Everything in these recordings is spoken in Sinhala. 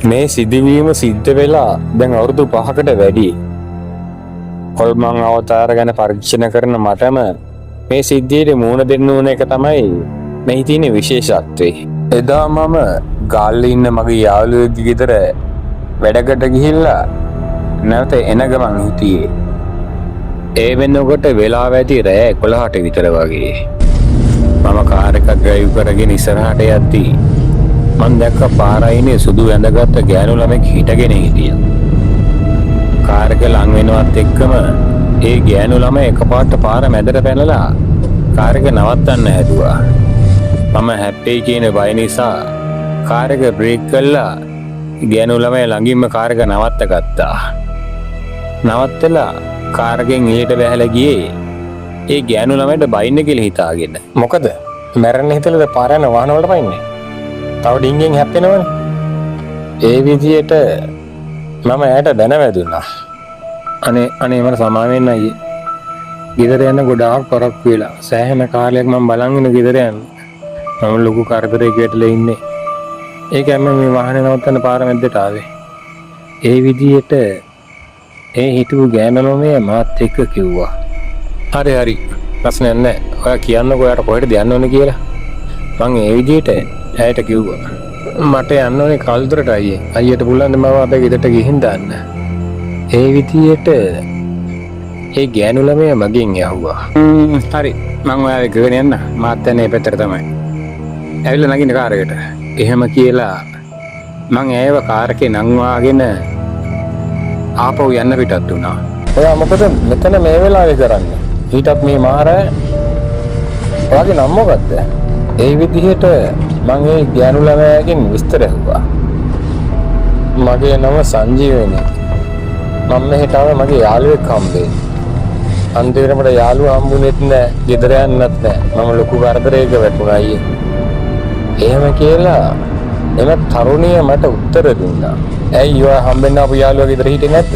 මේ සිදුවීම සිද්ධ වෙලා දැන් අවුරුදු 5කට වැඩි. හොල්මන් අවතාර ගැන පරීක්ෂණ කරන මටම මේ සිද්ධියට මුහුණ දෙන්න ඕන එක තමයි මෙහි තියෙන විශේෂත්වය. එදා මම ගාල්ලේ ඉන්න මගේ යාළුවෙක්ගේ ගෙදර වැඩකට ගිහිල්ලා නැවත එන ගමන් හිටියේ. ඒ වෙනකොට වෙලාව ඇති රෑ 11ට විතර වගේ. මම කාර් එකක් ඩ්‍රයිව් කරගෙන ඉස්සරහට යද්දී මම දැක්ක පාරයිනේ සුදු ඇඳගත්ත ගෑනු ළමෙක් හිටගෙන හිටියා. කාර් එක ලං වෙනවත් එක්කම ඒ ගෑනු ළමයා එකපාරට පාර මැදට පැනලා කාර් එක නවත්තන්න හැදුවා. මම හැප්පෙයි කියන බය නිසා කාර් එක බ්‍රේක් කළා ගෑනු ළමයා ළඟින්ම කාර් එක නවත්ත ගත්තා. නවත්තලා කාර් එකෙන් එළියට බැහැලා ගියේ ඒ ගෑනු ළමයට බයින්න කියලා හිතාගෙන. මොකද මැරෙන්න හිතලාද පාර යන වාහන වලට පයින්නේ? තව ඩිංගෙන් හැප්පෙනවනේ. ඒ විදියට මම ඇයට දැන වැදුනා. අනේ මට සමා වෙන්න අයියේ. ගෙදර යන ගොඩාක් පරක්කු වෙලා සෑහෙන කාලයක් මම බලන් ඉන්න ගෙදර යන්න. මම ලොකු කරදරයක වැටලා ඉන්නේ. ඒකම මේ වාහනේ නවත්තන්න පාර මැද්දට ආවේ. ඒ විදියට ඒ හිටපු ගෑනලෝමේ මාත් එක්ක කිව්වා. හරි ප්‍රශ්නයක් නැහැ. ඔයා කියන්නකෝ ඔයාට කොහෙටද යන්න ඕනේ කියලා. මං ඒ විදියට ඇයට කිව්වා. මට යන්න ඕනේ කල්දුරට අයියේ. අයියට පුළුවන් මම අපේ ගෙදරට ගිහින් දාන්න. ඒ විදියට ඒ ගෑනු ළමයා මගෙන් යහුවා. හරි මං ඔයාව ගෙගෙන යන්න. මාත් යන්නේ මේ පැත්තට තමයි. ඇවිල්ලා නගින්න කාර් එකට. එහෙම කියලා මං ඇයව කාර් එකේ නංවාගෙන ආපහු යන්න පිටත් වුණා. ඔයා මොකද මෙතන මේ වෙලාවේ කරන්නේ? ඊටත් මේ මාරය. ඔයාගේ නම මොකද්ද? ඒ විදිහට මම ඒ ගෑනු ළමයාගෙන් විස්තර ඇහුවා. මගේ නම සංජීවනි. මම මෙහෙට ආව මගේ යාළුවෙක් හම්බෙන්න. අන්තිමට යාළුවා හම්බුනේත් නෑ, ගෙදර යන්නත් නෑ. මම ලොකු කරදරයක වැටුණා අයියේ. එහෙම කියලා එම තරුණිය මට උත්තර දුන්නා. ඇයි ඔයා හම්බෙන්න ආපු යාළුවා ගෙදර හිටියේ නැද්ද?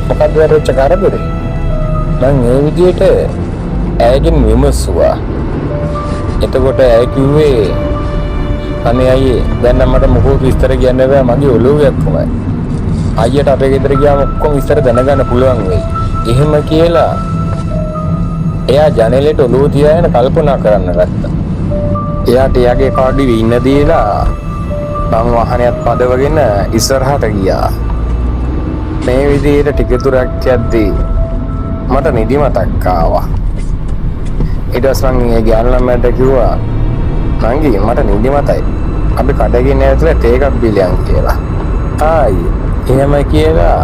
මොකද්ද වැරච්ච කරදරේ? මම ඒ විදිහට ඇයගෙන් විමසුවා. එතකොට ඇය කිව්වේ අනේ අයියේ දැන් නම් මට මොකෝ විස්තර කියන්න බෑ මගේ ඔළුව යක්කුමයි. අයියට අපේ ගෙදර ගියාම ඔක්කොම විස්තර දැනගන්න පුළුවන් වෙයි. එහෙම කියලා එයා ජනේලෙට ඔළුව තියාගෙන කල්පනා කරන්න ගත්තා. එයාට එයාගේ කාඩි ඉන්න දීලා මම වාහනයත් පදවගෙන ඉස්සරහට ගියා. මේ විදිහට ටික දුරක් යද්දී මට නිදිමතක් ආවා. ඊට පස්සේ මම ඒ ගෑනු ළමයාට කිව්වා නංගි මට නිදිමතයි. අපි කඩගෙන ඇවිල්ලා තේ එකක් බිලියන් කියලා. ආයි එහෙම කියලා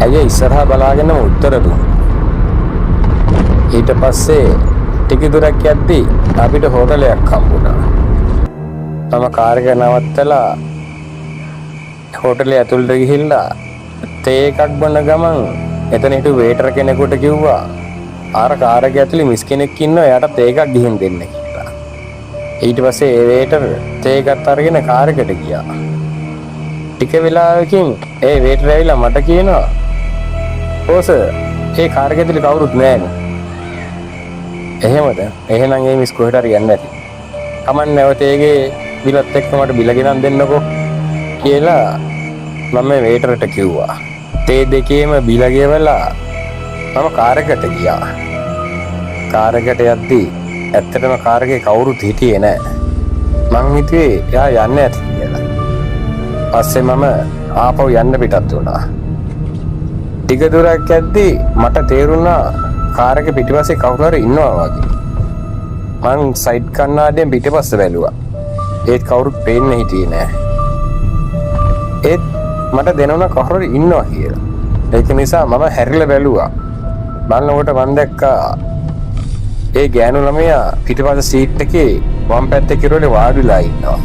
ඇය ඉස්සරහා බලාගෙනම උත්තර දුන්නා. ඊට පස්සේ ටික දුරක් යද්දී අපිට හෝටලයක් හම්බුණා. මම කාර් එක නවත්තලා හෝටලේ ඇතුළට ගිහිල්ලා තේ එකක් බොන ගමන් එතන හිටු වේටර් කෙනෙකුට කිව්වා ආර කාර් එක ඇතුලේ මිස් කෙනෙක් ඉන්නවා එයාට තේ එකක් ගිහින් දෙන්න කියලා. ඊට පස්සේ ඒ වේටර් තේ එකත් අරගෙන කාර් එකට ගියා. ටික වෙලාවකින් ඒ වේටර් ඇවිල්ලා මට කියනවා "ඕස ඒ කාර් එක ඇතුලේ කවුරුත් නැහැ." එහෙමද? එහෙනම් ඒ මිස් කොහෙට හරි යන්නේ නැති. කමන්නේ නැවත ඒගේ බිලත් එක්ක මට බිල ගෙනන් දෙන්නකෝ කියලා මම වේටරට කිව්වා. තේ දෙකේම බිල ගෙවලා මම කාර් එකට ගියා. කාර් එකට යද්දී ඇත්තටම කාර් එකේ කවුරුත් හිටියේ නැහැ. මං හිතුවේ එයා යන්නේ නැති කියලා. පස්සේ මම ආපහු යන්න පිටත් වුණා. ටික දුරක් යද්දී මට තේරුණා කාර් එකේ පිටිපස්සේ කවුරු හරි ඉන්නවා වගේ. මං සයිඩ් කණ්ණාඩියෙන් පිටිපස්ස බැලුවා. ඒත් කවුරුත් පේන්නේ හිටියේ නැහැ. ඒත් මට දැනුණා කවුරු හරි ඉන්නවා කියලා. ඒක නිසා මම හැරිලා බැලුවා. බලනකොට මම දැක්කා ඒ ගෑනු ළමයා පිටිපස්ස සීට් එකේ වම් පැත්තේ කිරෝලේ වාඩිලා ඉන්නවා.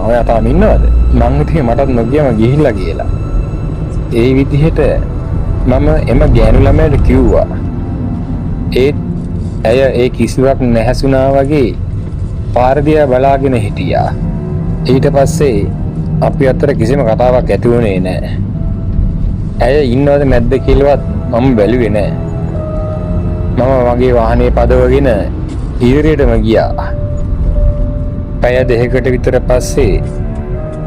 ඔයා තාම ඉන්නවද? මං හිතුවේ මටත් නොගියම ගිහිල්ලා කියලා. ඒ විදිහට මම එම ගෑනු ළමයාට කිව්වා. ඒත් ඇය ඒ කිසිවක් නැහැසුණා වගේ පාර දිහා බලාගෙන හිටියා. ඊට පස්සේ අපි අතර කිසිම කතාවක් ඇති වුණේ නැහැ. ඇය ඉන්නවද නැද්ද කියලාවත් මම බැලුවේ නැහැ. මම මගේ වාහනේ පදවගෙන ඉදිරියටම ගියා. පැය දෙකකට විතර පස්සේ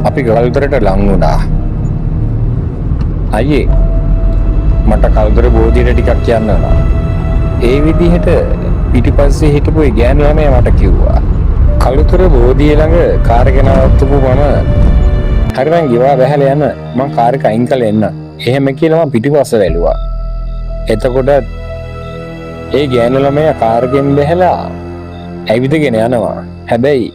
අපි ගල්තරට ලං වුණා. අයියේ මට කල්දර බෝධියට ටිකක් කියන්න ඕන. ඒ විදිහට පිටිපස්සේ හිටපු ඒ ගෑනු ළමයා මට කිව්වා කළුතර බෝධිය ළඟ කාර් එක නවත්තපු මම හරි මං ගිවා බැහැලා යන මං කාර් එක අයින් කරලා එන්න. එහෙම කියලා මං පිටිපස්ස වැළුවා. එතකොට ඒ ගෑනු ළමයා කාර් එකෙන් බැහැලා ඇවිදගෙන යනවා. හැබැයි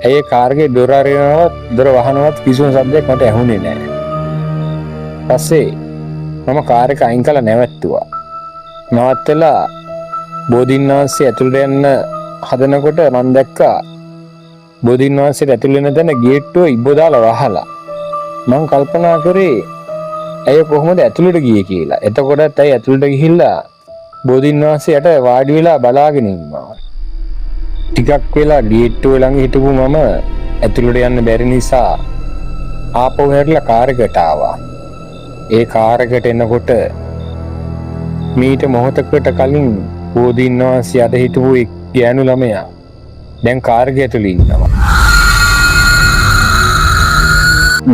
ඇයි කාර් එකේ දොර අරිනවත් දොර වහනවත් කිසිම શબ્දයක් මට ඇහුනේ නැහැ. පස්සේ මම කාර් එක අයින් කරලා නැවැත්තුවා. නවත්තලා බෝධීන් වහන්සේ ඇතුළට යන්න හදනකොට මම දැක්කා බෝධීන් වහන්සේ ඇතුළ වෙන තැන ගේට්ටුව ඉබ්බෝ දාලා වහලා. මම කල්පනා කරේ ඇය කොහොමද ඇතුළට ගියේ කියලා. එතකොටත් ඇයි ඇතුළට ගිහිල්ලා බෝධීන් වහන්සේට වාඩි වෙලා බලාගෙන ඉන්නවා. ටිකක් වෙලා ගේට්ටුව ළඟ හිටපු මම ඇතුළට යන්න බැරි නිසා ආපහු හැරිලා කාර් එකට ආවා. ඒ කාර් එකට එනකොට මීට මොහොතකට කලින් බෝධීන් වහන්සේ අද හිටපු ගෑනු ළමයා දැන් කාර් එක ඇතුළේ ඉන්නවා.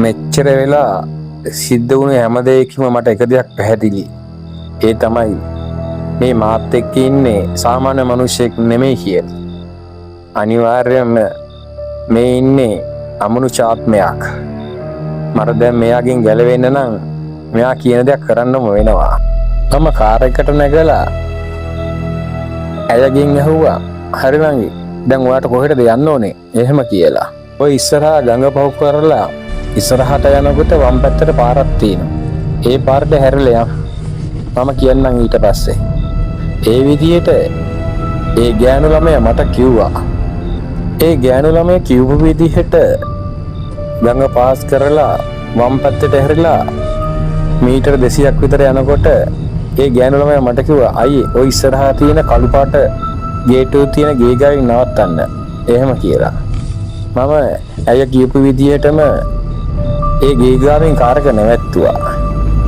මෙච්චර වෙලා සිද්ධ වුණේ හැම දෙයකම මට එක දෙයක් පැහැදිලි. ඒ තමයි මේ මාත් එක්ක ඉන්නේ සාමාන්‍ය මිනිහෙක් නෙමෙයි කියලා. අනිවාර්යයෙන්ම මේ ඉන්නේ අමනුෂ්‍යාත්මයක්. මට දැන් මෙයාගෙන් ගැලවෙන්න නම් මෙයා කියන දේ කරන්නම වෙනවා. මම කාර් එකට නැගලා ඇයගෙන් ඇහුවා හරි නංගි දැන් ඔයාට කොහෙටද යන්න ඕනේ එහෙම කියලා. ඔය ඉස්සරහා ගඟ පහු කරලා ඉස්සරහට යනකොට වම් පැත්තට පාරක් තියෙනවා. ඒ පාරට හැරිලා යන්න. මම කියන්නම් ඊට පස්සේ. ඒ විදිහට ඒ ගෑනු ළමයා මට කිව්වා. ඒ ගෑනු ළමයා කිව්ව විදිහට ගඟ පාස් කරලා වම් පැත්තට හැරිලා මීටර 200ක් විතර යනකොට ඒ ගෑනු ළමයා මට කිව්වා අයියේ ඔය ඉස්සරහා තියෙන කළු පාට ගේට්ටුව තියෙන ගේ ගාවින් නවත්තන්න එහෙම කියලා. මම ඇය කියපු විදිහටම ඒ ගේ ගාවින් කාර් එක නැවැත්තුවා.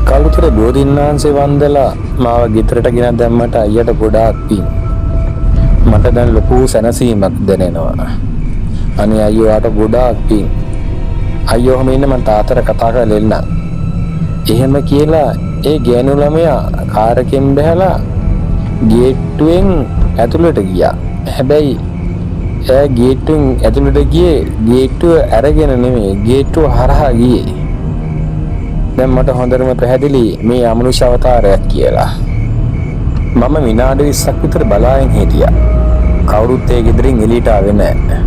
කළුතර බෝධීන් වහන්සේ වන්දලා මාව ගෙදරට ගෙන දැම්මට අයියට ගොඩාක් පිං. මට දැන් ලොකු සැනසීමක් දැනෙනවා. අනේ අයියෝ ආට ගොඩාක් පිං. අයියෝ ඔහම ඉන්න මම තාත්තට කතා කරලා එන්න. එහෙම කියලා ඒ ගෑනු ළමයා කාර් එකෙන් බැහැලා ගේට්ටුවෙන් ඇතුළට ගියා. හැබැයි එයා ගේට්ටුවෙන් ඇතුළට ගියේ ගේට්ටුව අරගෙන නෙමෙයි ගේට්ටුව හරහා ගියේ. දැන් මට හොඳටම පැහැදිලි මේ අමනුෂ්‍ය අවතාරයක් කියලා. මම විනාඩි 20ක් විතර බලාගෙන හිටියා. කවුරුත් ඒ ගෙදරින් එළියට ආවේ නැහැ.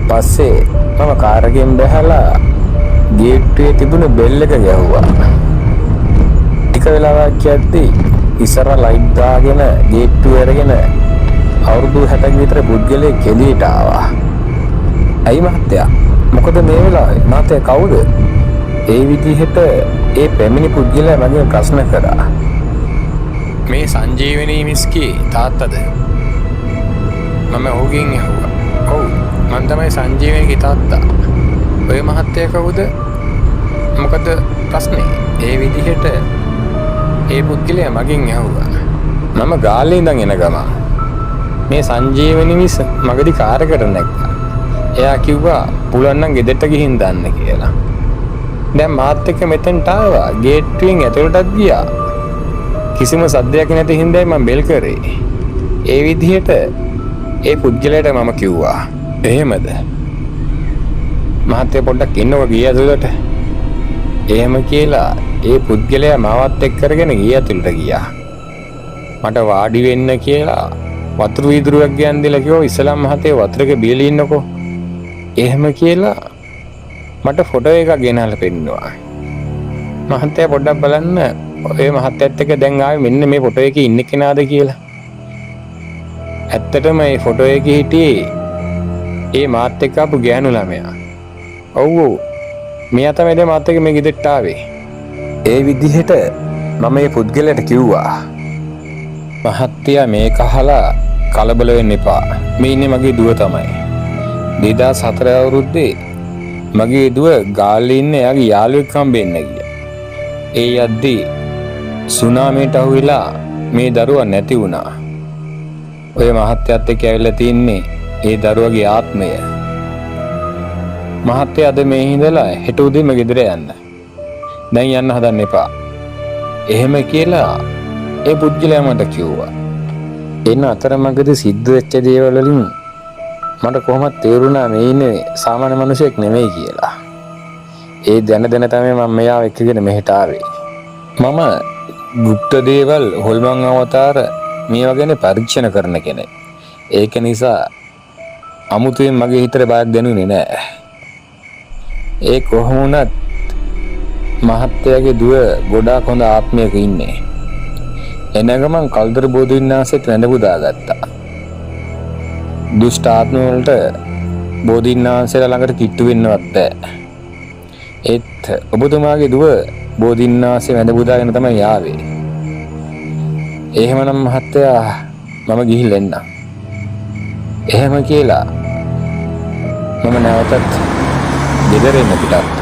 පස්සේ මම කාර් එකෙන් බැහැලා ගේට්ටුවේ තිබුණ බෙල් එක ගැහුවා. ටික වෙලාවක් යද්දී ඉස්සර ලයිට් දාගෙන ගේට්ටුව අරගෙන අවුරුදු 60ක විතර පුද්ගලයෙක් එළියට ආවා. ඇයි මහත්තයා? මොකද මේ වෙලාවේ? මහත්තයා කවුද? ඒ විදිහට ඒ පැමිණි පුද්ගලයා මගෙන් ප්‍රශ්න කරා. මේ සංජීවනී මිස්කී තාත්තද? මම ඔහුගෙන් ඇහුවා. ඔව් මම තමයි සංජීවනීගේ තාත්තා. ඔය මහත්තයා කවුද? මොකද ප්‍රශ්නේ? ඒ විදිහට ඒ පුද්ගලයා මගෙන් ඇහුවා. මම ගාල්ලේ ඉඳන් එන ගම. මේ සංජීවනී මිස් මගදී කාර් එකට නැග්ගා. එයා කිව්වා පුළුවන් නම් ගෙදරට ගිහින් දාන්න කියලා. දැන් මාත් එක්ක මෙතෙන්ට ආවා. ගේට්ටුවෙන් ඇතුළටත් ගියා. කිසිම සද්දයක් නැති හින්දායි මම බෙල් කරේ. ඒ විදිහට ඒ පුද්ගලයාට මම කිව්වා. එහෙමද? මහත්තයා පොඩ්ඩක් ඉන්නකො ගිය ඇතුළට. එහෙම කියලා ඒ පුද්ගලයා මාවත් එක්ක කරගෙන ගිය ඇතුළට ගියා. මට වාඩි වෙන්න කියලා වතුරු වීදුරුවක් ගියන් දීලා කිව්වා ඉස්ලාම් මහත්තයා වතුරක බීලා ඉන්නකෝ. එහෙම කියලා මට ෆොටෝ එකක් ගෙනල්ලා පෙන්නුවා. මහත්තයා පොඩ්ඩක් බලන්න ඔය මහත්තයත් එක්ක දැන් ආවේ මෙන්න මේ ෆොටෝ එකේ ඉන්න කෙනාද කියලා. ඇත්තටම මේ ෆොටෝ එකේ හිටියේ ඒ මාත් එක්ක ආපු ගෑනු ළමයා. ඔව් මෙයා තමයි දැන් මාත් එක්ක මේ ගෙදරට ආවේ. ඒ විදිහට මම මේ පුද්ගලයාට කිව්වා මහත්තයා මේක අහලා කලබල වෙන්න එපා. මේ ඉන්නේ මගේ දුව තමයි. 2004 අවුරුද්දේ මගේ දුව ගාල්ලේ ඉන්න එයාගේ යාළුවෙක් හම්බෙන්න ගියා. ඒ යද්දී සුනාමියට අහුවෙලා මේ දරුවා නැති වුණා. ඔය මහත්තයාත් එක්ක ඇවිල්ලා තින්නේ ඒ දරුවගේ ආත්මය. මහත්තයා අද මේ ඉඳලා හෙට උදේම ගෙදර යන්න. දැන් යන්න හදන්න එපා. එහෙම කියලා ඒ පුද්ගලයා මට කිව්වා. එන්න අතරමඟදී සිද්ධ වෙච්ච දේවල් වලින් මට කොහොමද තේරුණා මේ ඉන්නේ සාමාන්‍ය මිනිසෙක් නෙමෙයි කියලා. ඒ දැන තමයි මම මෙයාව එක්කගෙන මෙහෙට ආවේ. මම গুপ্ত දේවල් හොල්මන් අවතාර මේවා ගැන පරීක්ෂණ කරන කෙනෙක්. ඒක නිසා අමුතුවෙන් මගේ හිතට බයක් දැනුනේ නැහැ. ඒ කොහොම වුණත් මහත්තයාගේ දුව ගොඩාක් හොඳ ආත්මයක ඉන්නේ. එනගමන් කල්දර බෝධින්නාසෙත් වැඳ පුදාගත්තා. දුෂ්ට ආත්ම වලට බෝධින්නාසෙලා ළඟට කිට්ටු වෙන්නවත් බෑ. ඒත් ඔබතුමාගේ දුව බෝධින්නාසේ වැඳ පුදාගෙන තමයි ආවේ. එහෙමනම් මහත්තයා මම ගිහිල්ලා එන්නම්. එහෙම කියලා මම නැවතත් ගෙදර එන්න පිටත්